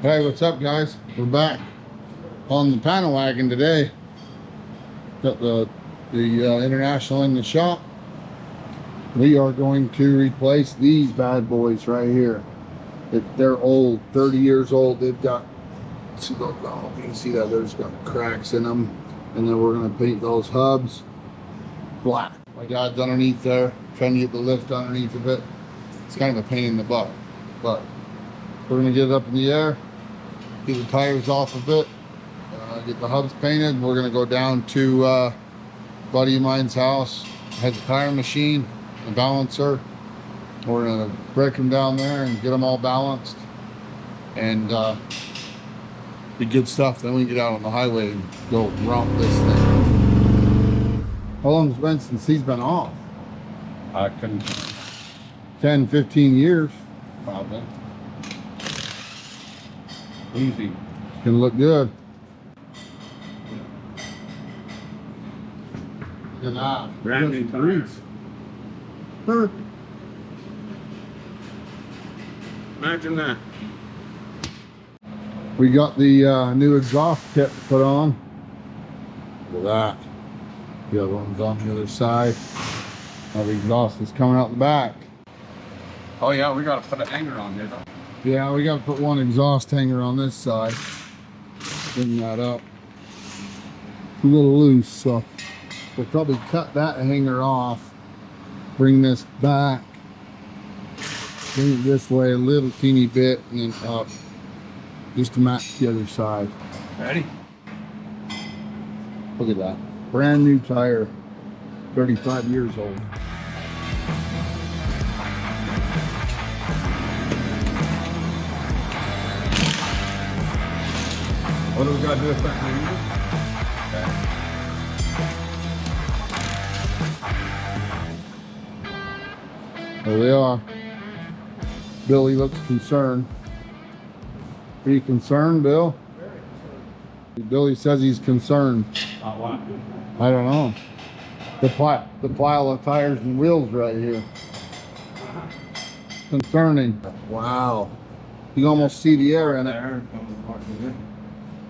Hey, what's up, guys? We're back on the panel wagon today. Got the International in the shop. We are going to replace these bad boys right here. They're old, 30 years old. They've got, you can see that there's got cracks in them. And then we're going to paint those hubs black. My dad's underneath there, trying to get the lift underneath of it. It's kind of a pain in the butt, but we're going to get it up in the air, get the tires off of it, get the hubs painted. We're going to go down to a buddy of mine's house. Has a tire machine, a balancer. We're going to break them down there and get them all balanced and be good stuff. Then we get out on the highway and go romp this thing. How long has it been since he's been off? I couldn't. 10, 15 years. Probably. Easy. It's gonna look good. Look at that. Brand new tires. Imagine that. We got the new exhaust kit put on. Look at that. The other one's on the other side. Now the exhaust is coming out the back. Oh yeah, we gotta put a hanger on there. Yeah, we gotta put one exhaust hanger on this side. Bring that up. It's a little loose, so we'll probably cut that hanger off. Bring this back. Bring it this way a little teeny bit and then up. Just to match the other side. Ready? Look at that. Brand new tire. 35 years old. What do we gotta do with that hanger? There they are. Billy looks concerned. Are you concerned, Bill? Billy says he's concerned. What? I don't know. The pile of tires and wheels right here. Concerning. Wow. You can almost see the air in it.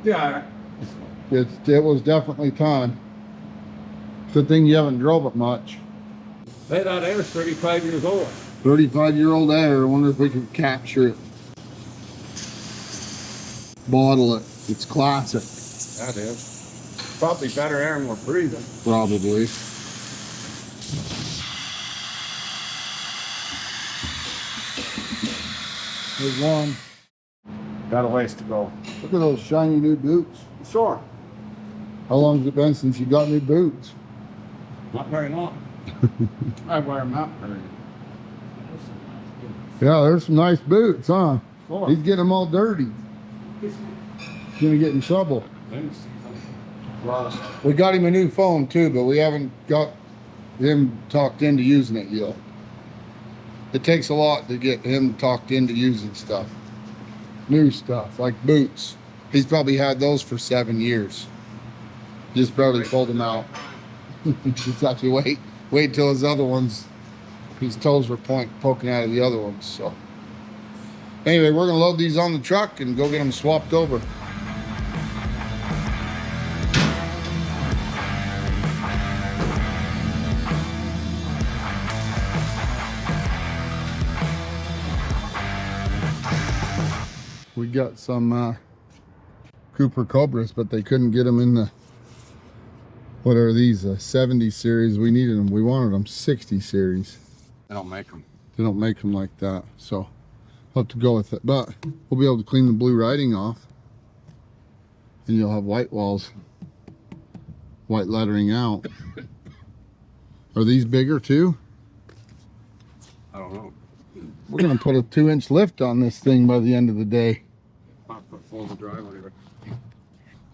Yeah. It was definitely time. Good thing you haven't drove it much. Hey, that air's 35 years old. 35-year-old air. I wonder if we can capture it. Bottle it. It's classic. That is. Probably better air than we're breathing. Probably. There's one. Got a ways to go. Look at those shiny new boots. Sure. How long has it been since you got new boots? Not very long. I wear them out very. Yeah, there's some nice boots, huh? Sure. He's getting them all dirty. He's gonna get in trouble. We got him a new phone too, but we haven't got him talked into using it yet. It takes a lot to get him talked into using stuff. New stuff, like boots. He's probably had those for 7 years. Just barely pulled them out. Just have to wait till his other ones, his toes were poking out of the other ones. So anyway, we're gonna load these on the truck and go get them swapped over. We got some Cooper Cobras, but they couldn't get them in the, what are these, 70 series. We needed them. We wanted them 60 series. They don't make them. They don't make them like that, so we'll have to go with it. But we'll be able to clean the blue writing off, and you'll have white walls, white lettering out. Are these bigger too? I don't know. We're gonna put a 2-inch lift on this thing by the end of the day. I'll put full of drive later.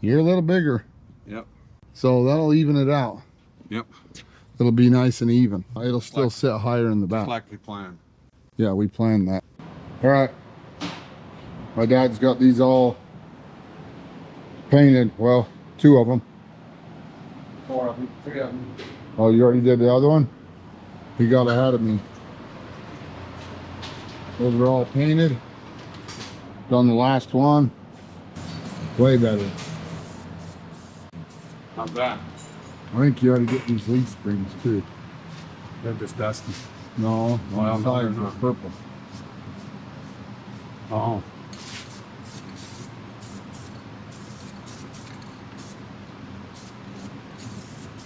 You're a little bigger. Yep. So that'll even it out. Yep. It'll be nice and even. It'll still sit higher in the back. Like we planned. Yeah, we planned that. All right. My dad's got these all painted. Well, 2 of them. 4 of them, 3 of them. Oh, you already did the other one? He got ahead of me. Those are all painted. Done the last one. Way better. Not bad. I think you ought to get these leaf springs too. They're just dusty. No, Well, on the no, they're sides are not. purple. Oh.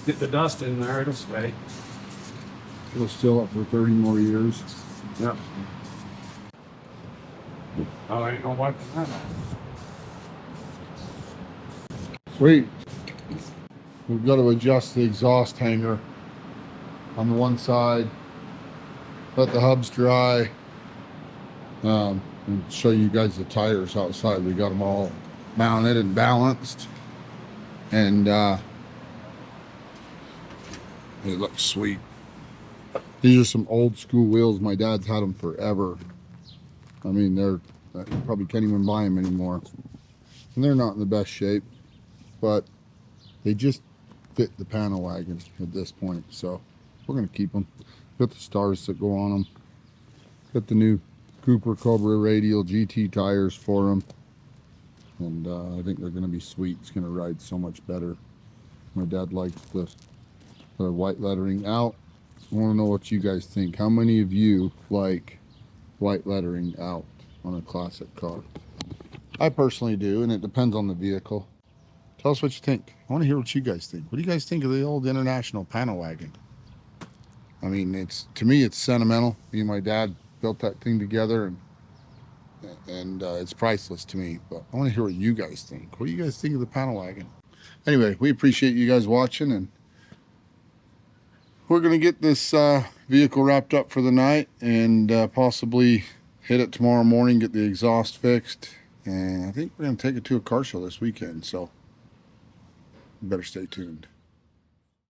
Get the dust in there, it'll stay. It'll still up for 30 more years. Yep. Oh, I ain't gonna wipe that out. Sweet. We've got to adjust the exhaust hanger on the one side. Let the hubs dry. And show you guys the tires outside. We got them all mounted and balanced. And it looks sweet. These are some old school wheels. My dad's had them forever. I mean, you probably can't even buy them anymore. And they're not in the best shape, but they just fit the panel wagon at this point. So we're going to keep them. Got the stars that go on them. Got the new Cooper Cobra Radial GT tires for them. And I think they're going to be sweet. It's going to ride so much better. My dad likes the white lettering out. I want to know what you guys think. How many of you like white lettering out on a classic car? I personally do, and it depends on the vehicle. Tell us what you think. I want to hear what you guys think. What do you guys think of the old International panel wagon? I mean, to me, it's sentimental. Me and my dad built that thing together, and it's priceless to me. But I want to hear what you guys think. What do you guys think of the panel wagon? Anyway, we appreciate you guys watching, and we're going to get this vehicle wrapped up for the night and possibly hit it tomorrow morning, get the exhaust fixed. And I think we're going to take it to a car show this weekend, so you better stay tuned.